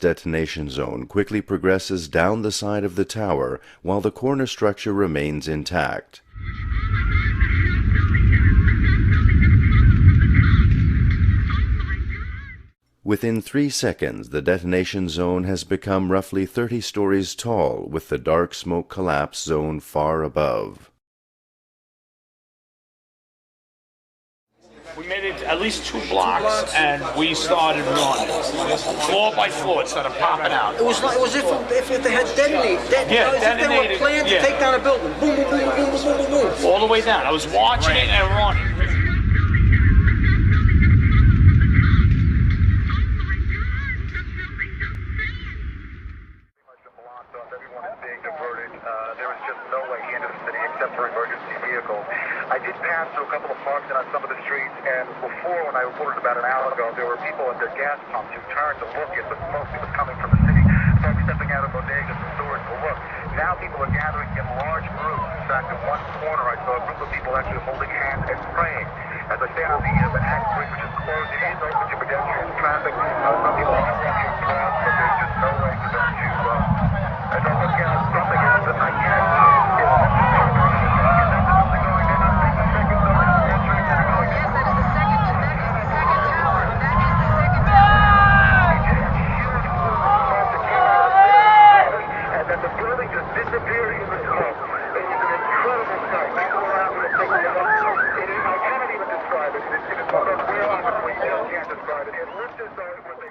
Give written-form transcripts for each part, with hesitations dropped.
Detonation zone quickly progresses down the side of the tower while the corner structure remains intact. Within 3 seconds, the detonation zone has become roughly 30 stories tall, with the dark smoke collapse zone far above. We made it at least 2 blocks, and we started running. Floor by floor, it started popping out. It was as if they had detonated. As if they were planning to take down a building. Boom, boom, boom, boom, boom, boom, boom, boom. All the way down. I was watching it and running. There was just no way into the city except for emergency vehicles. I did pass through a couple of parks and on some of the streets, and before, when I reported about an hour ago, there were people at their gas pumps who turned to look at what mostly was coming from the city. Folks stepping out of bodegas and stores to look. Now people are gathering in large groups. In fact, in one corner, I saw a group of people actually holding hands and praying. As I stand on the access bridge, which is closed, it is open to pedestrian traffic. Some people are walking across, but there's just no way for them to. As I look at something else that I can't and then the building just disappeared in the smoke. It was an incredible sight. People were out with a big I cannot even describe it. It is one of those real opportunities you can't describe it. It looked as though it was a...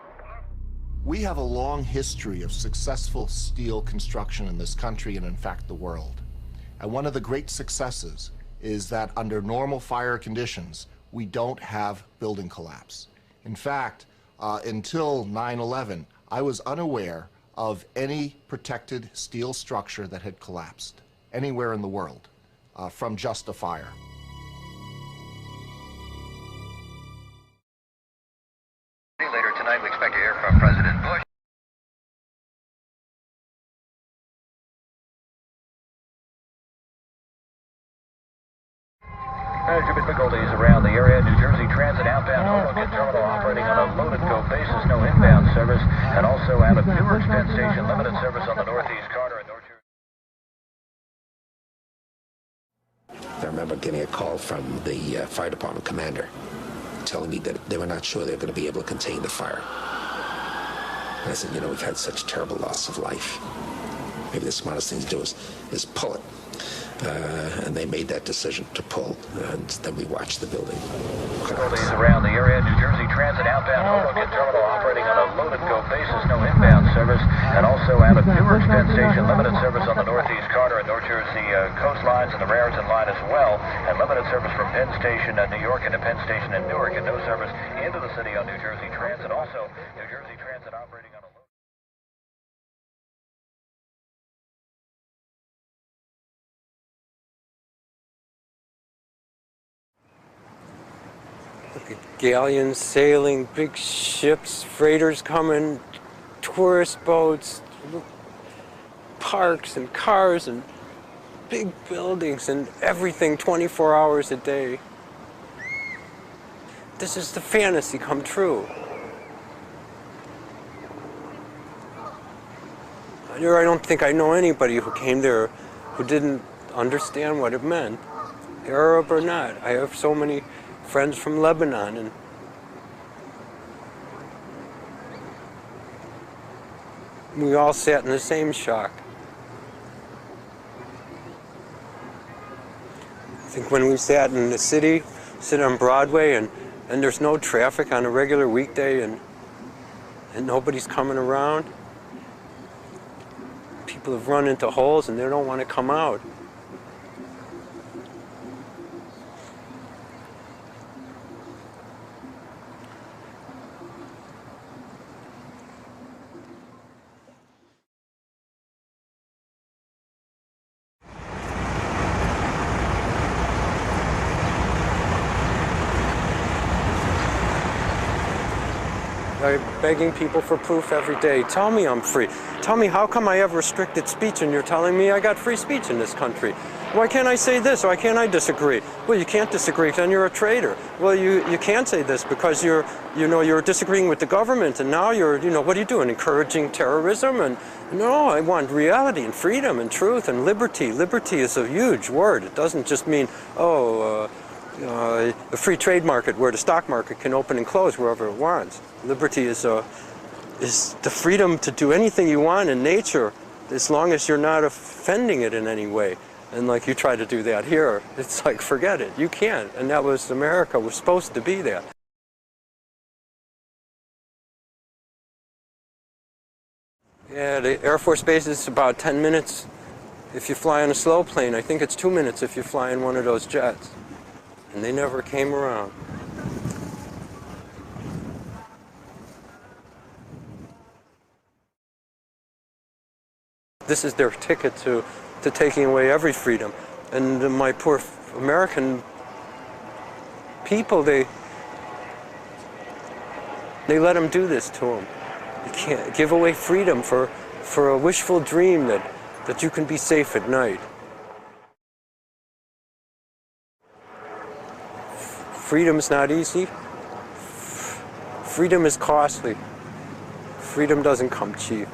We have a long history of successful steel construction in this country and, in fact, the world. And one of the great successes is that under normal fire conditions, we don't have building collapse. In fact, until 9/11, I was unaware of any protected steel structure that had collapsed anywhere in the world from just a fire. Later tonight, we expect to hear from President Bush. Difficulties around the area. New Jersey Transit outbound Hoboken Terminal operating on a load-and-go basis, no inbound service, and also out of Newark Penn Station, limited service on the Northeast Corridor and North Jersey. I remember getting a call from the fire department commander telling me that they were not sure they were going to be able to contain the fire. And I said, you know, we've had such terrible loss of life. Maybe the smartest thing to do is pull it. And they made that decision to pull, and then we watched the building collapse. Difficulties around the area. New Jersey Transit outbound Hoboken Terminal operating on a load-and-go basis, no inbound service, and also out of Newark Penn Station, limited service on the Northeast Corridor and North Jersey coastlines and the Raritan line as well, and limited service from Penn Station, New York, into Penn Station in Newark, and no service into the city on New Jersey Transit. Also, New Jersey Transit operating on a galleons sailing, big ships, freighters coming, tourist boats, parks and cars and big buildings and everything 24 hours a day. This is the fantasy come true. I don't think I know anybody who came there who didn't understand what it meant, Arab or not. I have so many friends from Lebanon, and we all sat in the same shock. I think when we sat in the city, sit on Broadway, and there's no traffic on a regular weekday, and nobody's coming around. People have run into holes and they don't want to come out. begging people for proof every day. Tell me I'm free. Tell me how come I have restricted speech and you're telling me I got free speech in this country? Why can't I say this? Why can't I disagree? Well, you can't disagree, then you're a traitor. Well, you can't say this because you're disagreeing with the government, and now you're, what are you doing? Encouraging terrorism? And no, I want reality and freedom and truth and liberty. Liberty is a huge word. It doesn't just mean, a free trade market where the stock market can open and close wherever it wants. Liberty is the freedom to do anything you want in nature, as long as you're not offending it in any way. And like you try to do that here, it's like, forget it, you can't. And that was, America was supposed to be that. Yeah, the Air Force Base is about 10 minutes if you fly on a slow plane. I think it's 2 minutes if you fly in one of those jets. And they never came around. This is their ticket to taking away every freedom. And my poor American people, they let them do this to them. You can't give away freedom for a wishful dream that you can be safe at night. Freedom's not easy. Freedom is costly. Freedom doesn't come cheap.